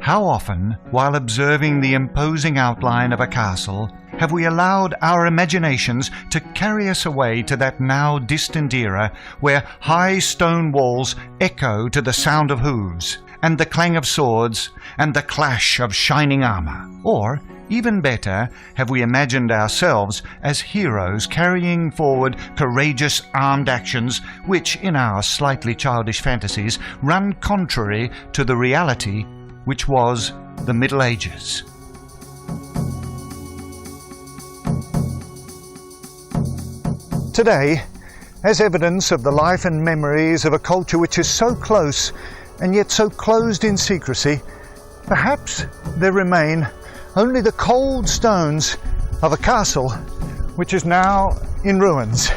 How often, while observing the imposing outline of a castle, have we allowed our imaginations to carry us away to that now distant era where high stone walls echo to the sound of hooves, and the clang of swords, and the clash of shining armor? Or, even better, have we imagined ourselves as heroes carrying forward courageous armed actions which, in our slightly childish fantasies, run contrary to the reality which was the Middle Ages? Today, as evidence of the life and memories of a culture which is so close and yet so closed in secrecy, perhaps there remain only the cold stones of a castle which is now in ruins.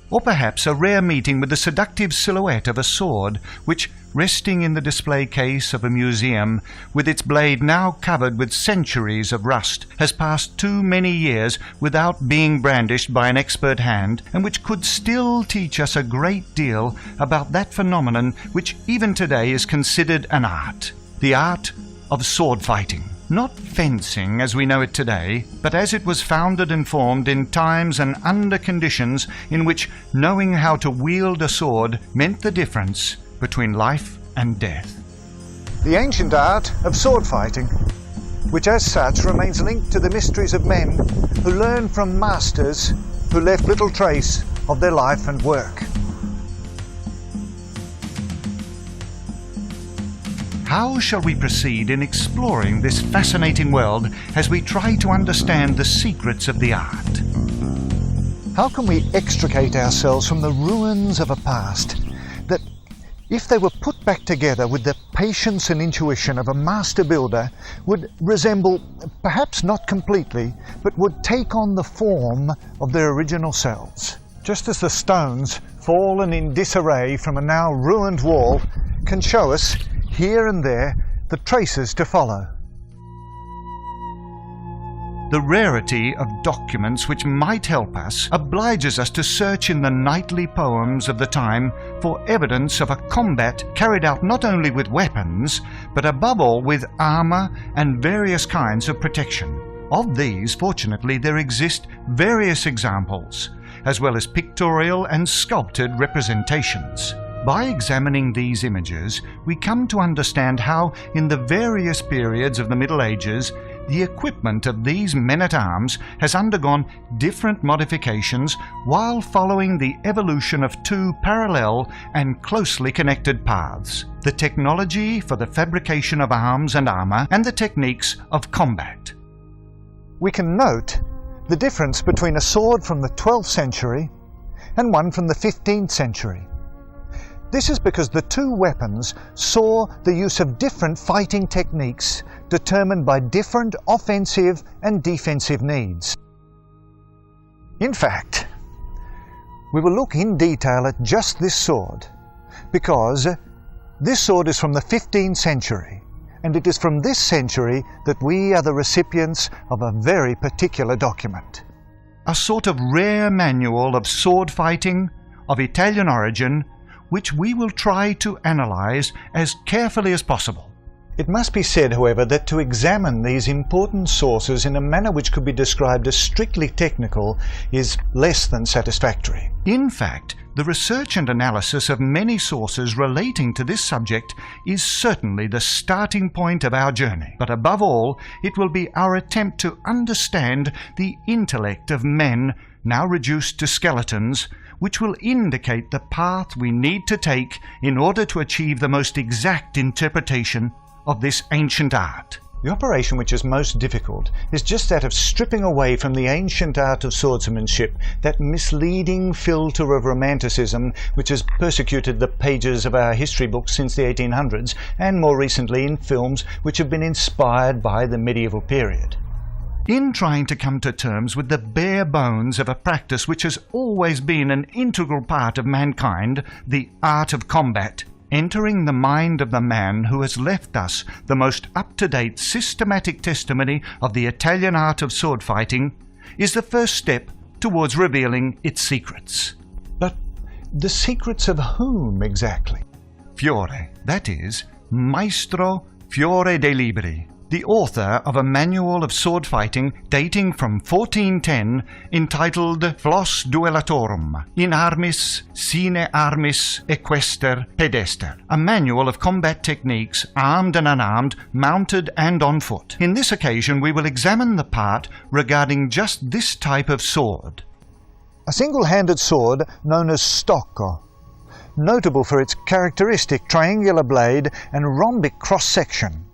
Or perhaps a rare meeting with the seductive silhouette of a sword which, resting in the display case of a museum, with its blade now covered with centuries of rust, has passed too many years without being brandished by an expert hand, and which could still teach us a great deal about that phenomenon which even today is considered an art, the art of sword fighting. Not fencing as we know it today, but as it was founded and formed in times and under conditions in which knowing how to wield a sword meant the difference between life and death. The ancient art of sword fighting, which as such remains linked to the mysteries of men who learned from masters who left little trace of their life and work. How shall we proceed in exploring this fascinating world as we try to understand the secrets of the art? How can we extricate ourselves from the ruins of a past that, if they were put back together with the patience and intuition of a master builder, would resemble, perhaps not completely, but would take on the form of their original selves? Just as the stones fallen in disarray from a now ruined wall can show us, here and there, the traces to follow. The rarity of documents which might help us obliges us to search in the knightly poems of the time for evidence of a combat carried out not only with weapons, but above all with armor and various kinds of protection. Of these, fortunately, there exist various examples, as well as pictorial and sculpted representations. By examining these images, we come to understand how, in the various periods of the Middle Ages, the equipment of these men-at-arms has undergone different modifications while following the evolution of two parallel and closely connected paths: the technology for the fabrication of arms and armor, and the techniques of combat. We can note the difference between a sword from the 12th century and one from the 15th century. This is because the two weapons saw the use of different fighting techniques determined by different offensive and defensive needs. In fact, we will look in detail at just this sword, because this sword is from the 15th century, and it is from this century that we are the recipients of a very particular document. A sort of rare manual of sword fighting of Italian origin, which we will try to analyze as carefully as possible. It must be said, however, that to examine these important sources in a manner which could be described as strictly technical is less than satisfactory. In fact, the research and analysis of many sources relating to this subject is certainly the starting point of our journey. But above all, it will be our attempt to understand the intellect of men now reduced to skeletons, which will indicate the path we need to take in order to achieve the most exact interpretation of this ancient art. The operation which is most difficult is just that of stripping away from the ancient art of swordsmanship that misleading filter of romanticism which has persecuted the pages of our history books since the 1800s, and more recently in films which have been inspired by the medieval period. In trying to come to terms with the bare bones of a practice which has always been an integral part of mankind, the art of combat, entering the mind of the man who has left us the most up-to-date systematic testimony of the Italian art of sword fighting, is the first step towards revealing its secrets. But the secrets of whom exactly? Fiore, that is, Maestro Fiore Dei Liberi, the author of a manual of sword fighting dating from 1410 entitled Flos Duellatorum, in armis, sine armis, equester, pedester, a manual of combat techniques, armed and unarmed, mounted and on foot. In this occasion we will examine the part regarding just this type of sword. A single-handed sword known as stocco, notable for its characteristic triangular blade and rhombic cross-section.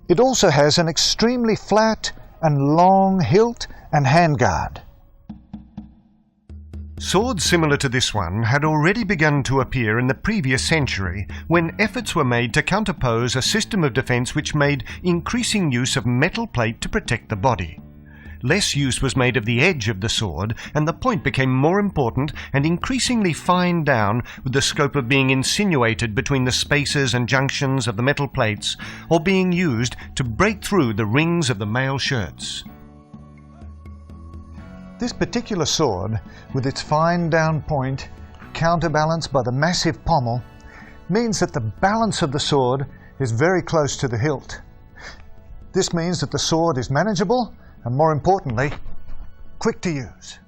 It also has an extremely flat and long hilt and handguard. Swords similar to this one had already begun to appear in the previous century when efforts were made to counterpose a system of defense which made increasing use of metal plate to protect the body. Less use was made of the edge of the sword, and the point became more important and increasingly fined down, with the scope of being insinuated between the spaces and junctions of the metal plates, or being used to break through the rings of the male shirts. This particular sword, with its fine down point, counterbalanced by the massive pommel, means that the balance of the sword is very close to the hilt. This means that the sword is manageable and, more importantly, quick to use.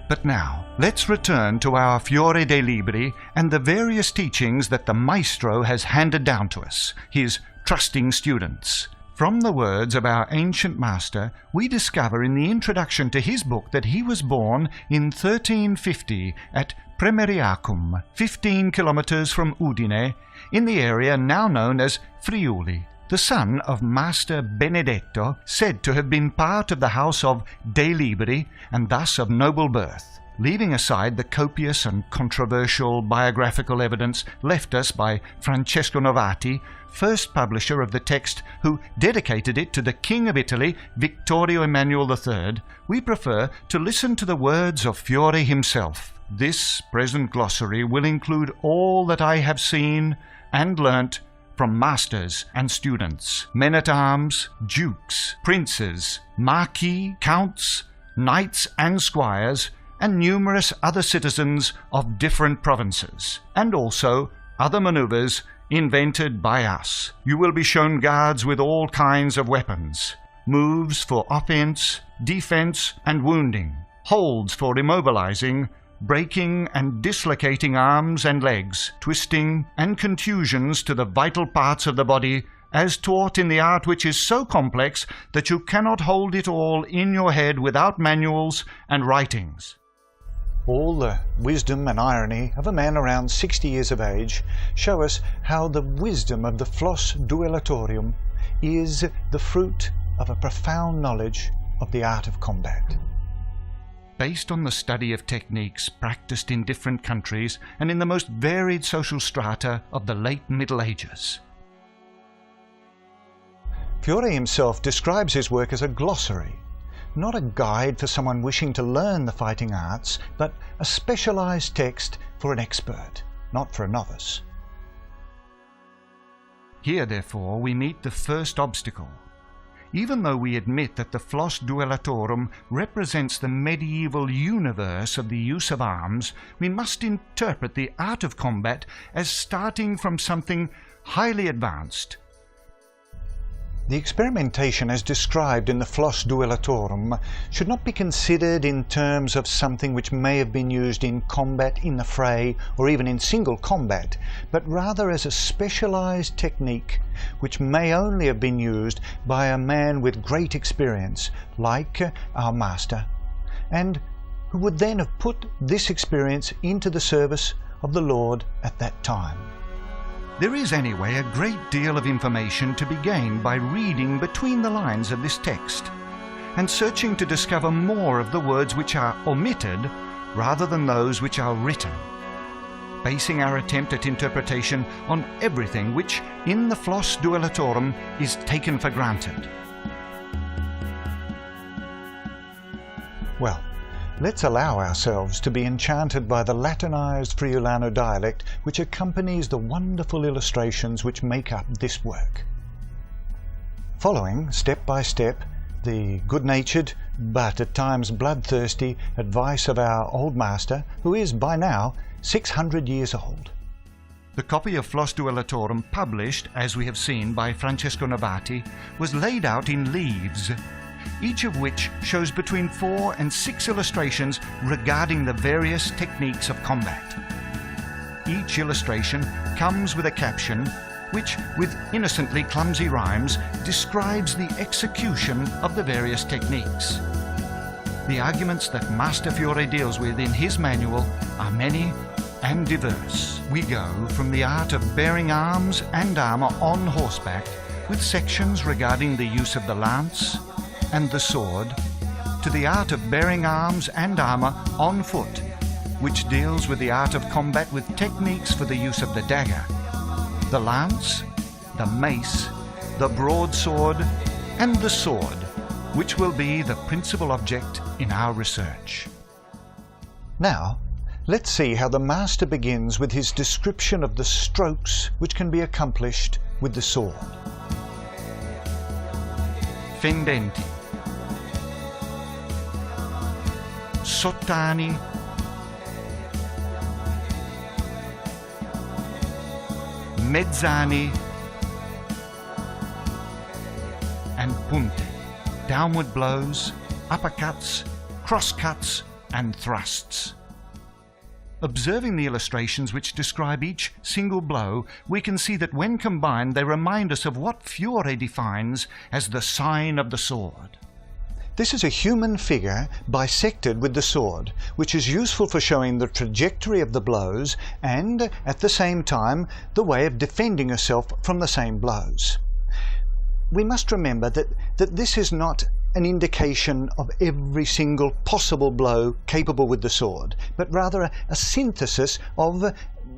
But now, let's return to our Fiore Dei Liberi and the various teachings that the Maestro has handed down to us, his trusting students. From the words of our ancient master, we discover in the introduction to his book that he was born in 1350 at Premeriacum, 15 kilometers from Udine, in the area now known as Friuli, the son of Master Benedetto, said to have been part of the house of Dei Liberi and thus of noble birth. Leaving aside the copious and controversial biographical evidence left us by Francesco Novati, first publisher of the text, who dedicated it to the King of Italy, Vittorio Emanuele III, we prefer to listen to the words of Fiore himself. This present glossary will include all that I have seen and learnt from masters and students, men-at-arms, dukes, princes, marquis, counts, knights and squires, and numerous other citizens of different provinces, and also other manoeuvres invented by us. You will be shown guards with all kinds of weapons, moves for offense, defense, and wounding, holds for immobilizing, breaking and dislocating arms and legs, twisting and contusions to the vital parts of the body, as taught in the art which is so complex that you cannot hold it all in your head without manuals and writings. All the wisdom and irony of a man around 60 years of age show us how the wisdom of the Flos Duellatorum is the fruit of a profound knowledge of the art of combat. Based on the study of techniques practiced in different countries and in the most varied social strata of the late Middle Ages. Fiore himself describes his work as a glossary, not a guide for someone wishing to learn the fighting arts, but a specialized text for an expert, not for a novice. Here, therefore, we meet the first obstacle. Even though we admit that the Flos Duellatorum represents the medieval universe of the use of arms, we must interpret the art of combat as starting from something highly advanced. The experimentation as described in the Flos Duellatorum should not be considered in terms of something which may have been used in combat in the fray or even in single combat, but rather as a specialized technique which may only have been used by a man with great experience, like our master, and who would then have put this experience into the service of the Lord at that time. There is anyway a great deal of information to be gained by reading between the lines of this text and searching to discover more of the words which are omitted rather than those which are written, basing our attempt at interpretation on everything which in the Flos Duellatorum is taken for granted. Well, let's allow ourselves to be enchanted by the Latinized Friulano dialect which accompanies the wonderful illustrations which make up this work. Following, step by step, the good-natured, but at times bloodthirsty advice of our old master, who is by now 600 years old. The copy of Flos Duellatorum, published, as we have seen, by Francesco Navati, was laid out in leaves, each of which shows between 4 and 6 illustrations regarding the various techniques of combat. Each illustration comes with a caption which, with innocently clumsy rhymes, describes the execution of the various techniques. The arguments that Master Fiore deals with in his manual are many and diverse. We go from the art of bearing arms and armour on horseback, with sections regarding the use of the lance and the sword, to the art of bearing arms and armour on foot, which deals with the art of combat with techniques for the use of the dagger, the lance, the mace, the broadsword, and the sword, which will be the principal object in our research. Now, let's see how the master begins with his description of the strokes which can be accomplished with the sword. Fendenti, sottani, mezzani, and punte, downward blows, uppercuts, crosscuts, and thrusts. Observing the illustrations which describe each single blow, we can see that when combined they remind us of what Fiore defines as the sign of the sword. This is a human figure bisected with the sword, which is useful for showing the trajectory of the blows and, at the same time, the way of defending yourself from the same blows. We must remember that this is not an indication of every single possible blow capable with the sword, but rather a synthesis of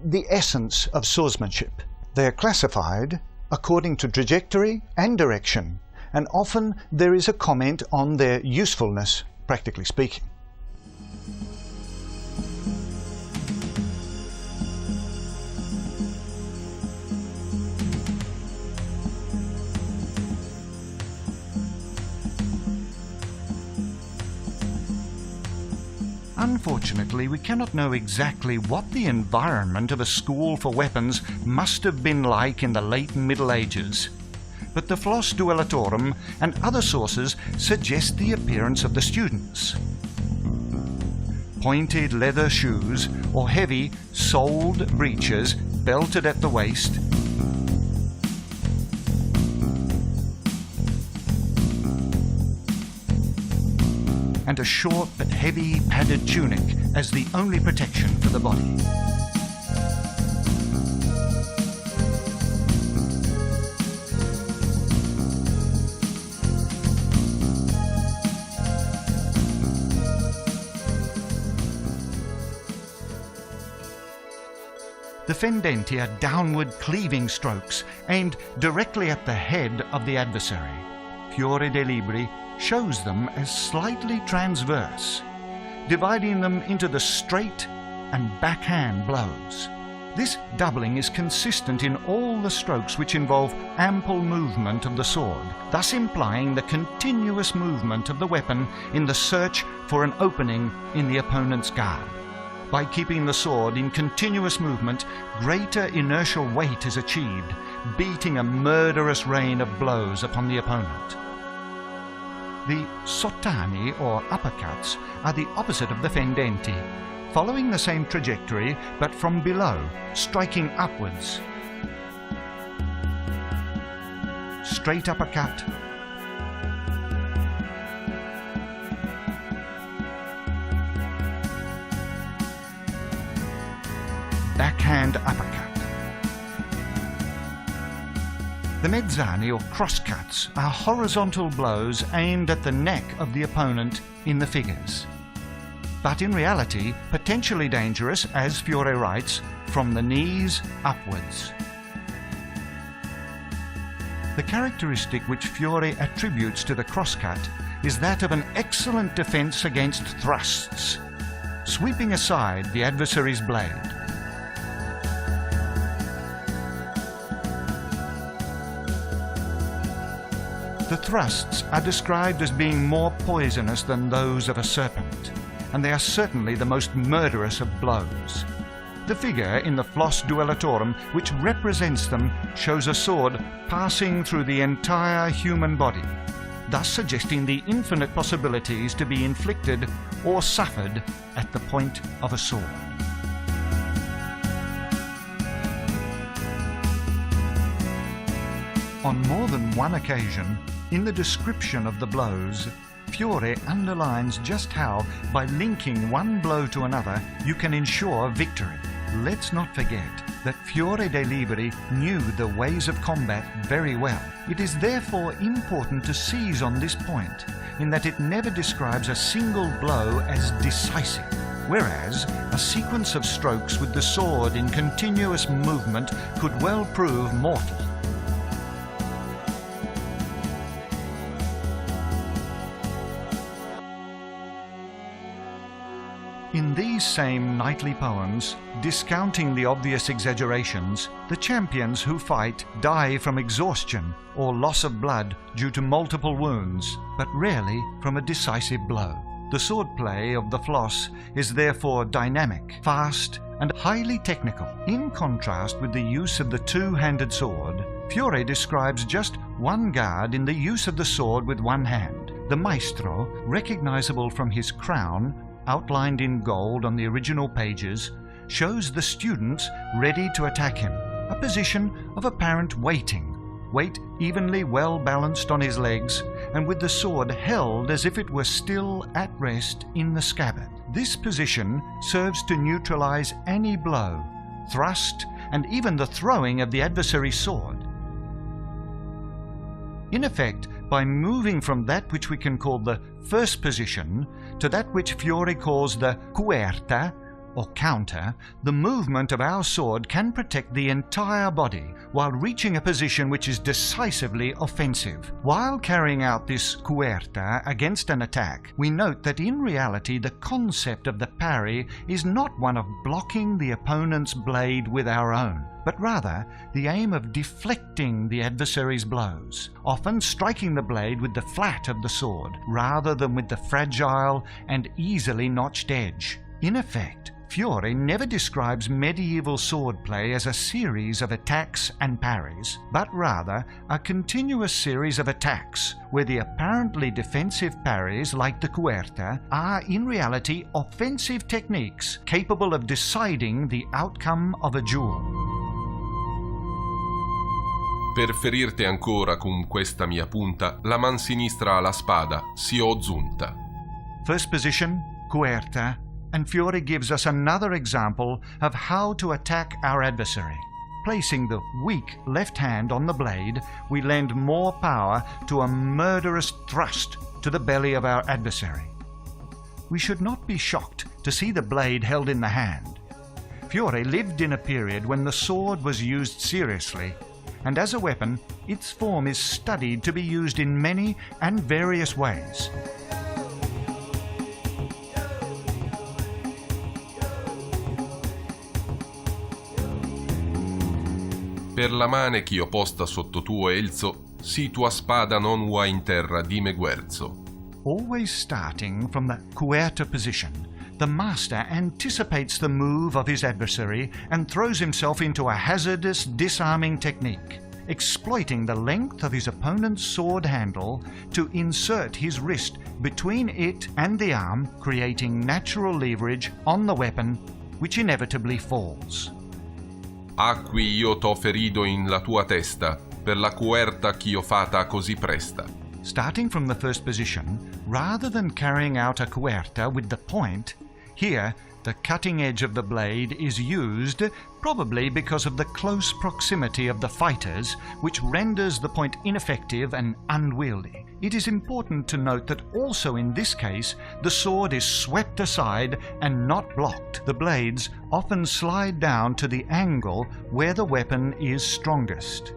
the essence of swordsmanship. They are classified according to trajectory and direction, and often there is a comment on their usefulness, practically speaking. Unfortunately, we cannot know exactly what the environment of a school for weapons must have been like in the late Middle Ages, but the Flos Duellatorum and other sources suggest the appearance of the students. Pointed leather shoes or heavy, soled breeches belted at the waist, and a short but heavy padded tunic as the only protection for the body. The fendenti are downward cleaving strokes aimed directly at the head of the adversary. Fiore Dei Liberi shows them as slightly transverse, dividing them into the straight and backhand blows. This doubling is consistent in all the strokes which involve ample movement of the sword, thus implying the continuous movement of the weapon in the search for an opening in the opponent's guard. By keeping the sword in continuous movement, greater inertial weight is achieved, beating a murderous rain of blows upon the opponent. The sottani, or uppercuts, are the opposite of the fendenti, following the same trajectory but from below, striking upwards. Straight uppercut, backhand uppercut. The mezzani, or crosscuts, are horizontal blows aimed at the neck of the opponent in the figures, but in reality potentially dangerous, as Fiore writes, from the knees upwards. The characteristic which Fiore attributes to the crosscut is that of an excellent defense against thrusts, sweeping aside the adversary's blade. The thrusts are described as being more poisonous than those of a serpent, and they are certainly the most murderous of blows. The figure in the Flos Duellatorum, which represents them, shows a sword passing through the entire human body, thus suggesting the infinite possibilities to be inflicted or suffered at the point of a sword. On more than one occasion, in the description of the blows, Fiore underlines just how, by linking one blow to another, you can ensure victory. Let's not forget that Fiore Dei Liberi knew the ways of combat very well. It is therefore important to seize on this point, in that it never describes a single blow as decisive, whereas a sequence of strokes with the sword in continuous movement could well prove mortal. In these same knightly poems, discounting the obvious exaggerations, the champions who fight die from exhaustion or loss of blood due to multiple wounds, but rarely from a decisive blow. The swordplay of the Flos is therefore dynamic, fast, and highly technical. In contrast with the use of the two-handed sword, Fiore describes just one guard in the use of the sword with one hand. The maestro, recognizable from his crown, outlined in gold on the original pages, shows the students ready to attack him, a position of apparent waiting, weight evenly well balanced on his legs, and with the sword held as if it were still at rest in the scabbard. This position serves to neutralize any blow, thrust, and even the throwing of the adversary's sword. In effect, by moving from that which we can call the first position to that which Fiore calls the cuerta, or counter, the movement of our sword can protect the entire body while reaching a position which is decisively offensive. While carrying out this cuerta against an attack, we note that in reality the concept of the parry is not one of blocking the opponent's blade with our own, but rather the aim of deflecting the adversary's blows, often striking the blade with the flat of the sword rather than with the fragile and easily notched edge. In effect, Fiore never describes medieval swordplay as a series of attacks and parries, but rather a continuous series of attacks, where the apparently defensive parries, like the cuerta, are in reality offensive techniques capable of deciding the outcome of a duel. Per ferirte ancora con questa mia punta, la man sinistra alla spada si ho giunta. First position, cuerta, and Fiore gives us another example of how to attack our adversary. Placing the weak left hand on the blade, we lend more power to a murderous thrust to the belly of our adversary. We should not be shocked to see the blade held in the hand. Fiore lived in a period when the sword was used seriously, and as a weapon, its form is studied to be used in many and various ways. Per la mane ch'io posta sotto tuo elzo, si tua spada non ua in terra di me guerzo. Always starting from the cuerta position, the master anticipates the move of his adversary and throws himself into a hazardous disarming technique, exploiting the length of his opponent's sword handle to insert his wrist between it and the arm, creating natural leverage on the weapon, which inevitably falls. Acqui io t'ho ferido in la tua testa, per la cuerta ch'io fata così presta. Starting from the first position, rather than carrying out a cuerta with the point, here the cutting edge of the blade is used, probably because of the close proximity of the fighters, which renders the point ineffective and unwieldy. It is important to note that also in this case, the sword is swept aside and not blocked. The blades often slide down to the angle where the weapon is strongest,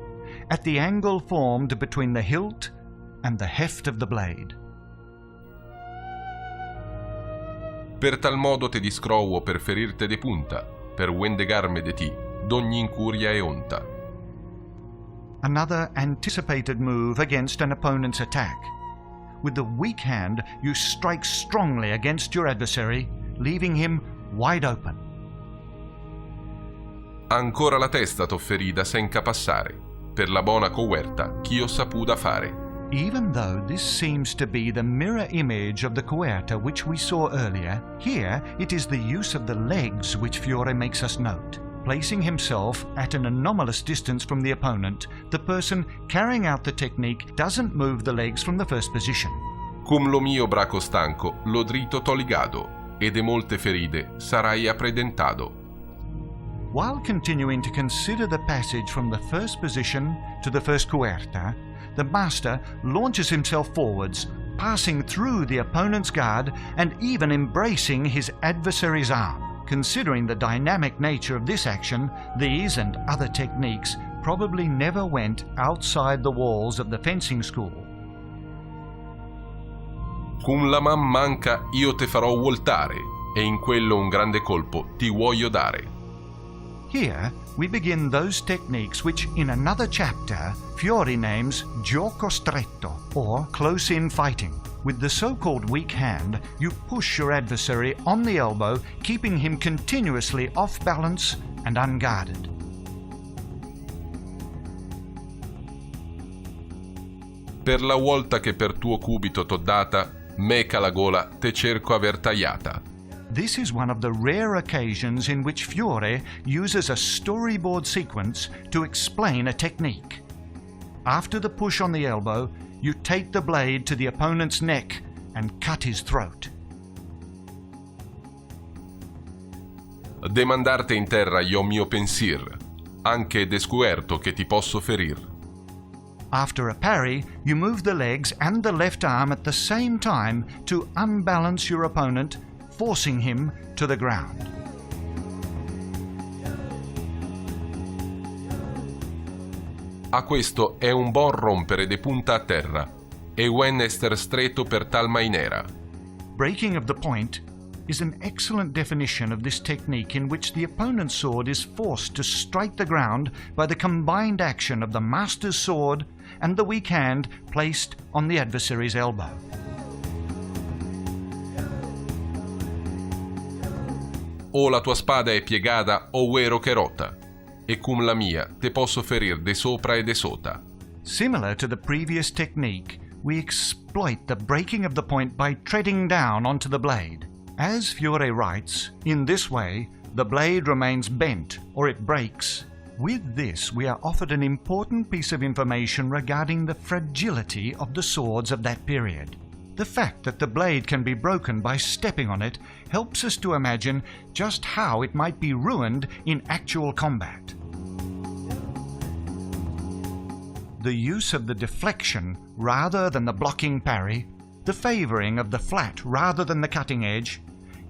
at the angle formed between the hilt and the heft of the blade. Per tal modo te discrovo per ferirte de punta, per vendegarme de ti, d'ogni incuria e onta. another anticipated move against an opponent's attack. With the weak hand, you strike strongly against your adversary, leaving him wide open. Ancora la testa t'ho ferita senza passare. Per la buona coerta, ch'io sapu da fare. Even though this seems to be the mirror image of the coerta which we saw earlier, here it is the use of the legs which Fiore makes us note. Placing himself at an anomalous distance from the opponent, the person carrying out the technique doesn't move the legs from the first position. Cum lo mio braco stanco, lo dritto t'ho ligato, e de molte ferite sarai appredentado. While continuing to consider the passage from the first position to the first coerta, the master launches himself forwards, passing through the opponent's guard and even embracing his adversary's arm. Considering the dynamic nature of this action, these and other techniques probably never went outside the walls of the fencing school. Cum la man manca io te farò voltare, e in quello un grande colpo ti voglio dare. Here we begin those techniques which in another chapter Fiore names gioco stretto, or close-in fighting. With the so-called weak hand, you push your adversary on the elbow, keeping him continuously off balance and unguarded. Per la volta che per tuo cubito t'ho data, meca la gola te cerco aver tagliata. This is one of the rare occasions in which Fiore uses a storyboard sequence to explain a technique. After the push on the elbow, you take the blade to the opponent's neck and cut his throat. De mandarte in terra io mio pensir, anche descuerto che ti posso ferir. After a parry, you move the legs and the left arm at the same time to unbalance your opponent, forcing him to the ground. A questo è un bon rompere de punta a terra, e wen ester stretto per tal mainera. Breaking of the point is an excellent definition of this technique in which the opponent's sword is forced to strike the ground by the combined action of the master's sword and the weak hand placed on the adversary's elbow. O la tua spada è piegata o vero che rota, e cum la mia te posso ferir de sopra e de sota. Similar to the previous technique, we exploit the breaking of the point by treading down onto the blade. As Fiore writes, in this way, the blade remains bent or it breaks. With this, we are offered an important piece of information regarding the fragility of the swords of that period. The fact that the blade can be broken by stepping on it helps us to imagine just how it might be ruined in actual combat. The use of the deflection rather than the blocking parry, the favoring of the flat rather than the cutting edge,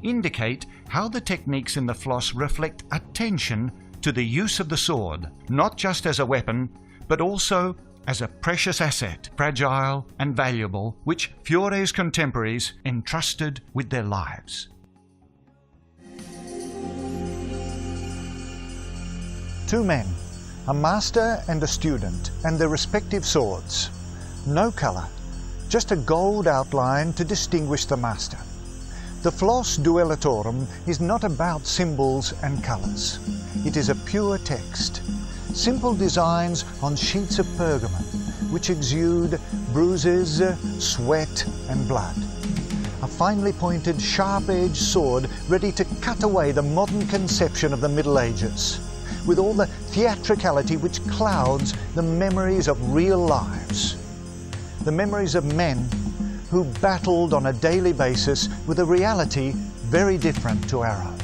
indicate how the techniques in the Flos reflect attention to the use of the sword, not just as a weapon, but also as a precious asset, fragile and valuable, which Fiore's contemporaries entrusted with their lives. Two men, a master and a student, and their respective swords. No colour, just a gold outline to distinguish the master. The Flos Duellatorum is not about symbols and colours. It is a pure text. Simple designs on sheets of pergamon, which exude bruises, sweat and blood. A finely pointed, sharp-edged sword ready to cut away the modern conception of the Middle Ages, with all the theatricality which clouds the memories of real lives. The memories of men who battled on a daily basis with a reality very different to our own.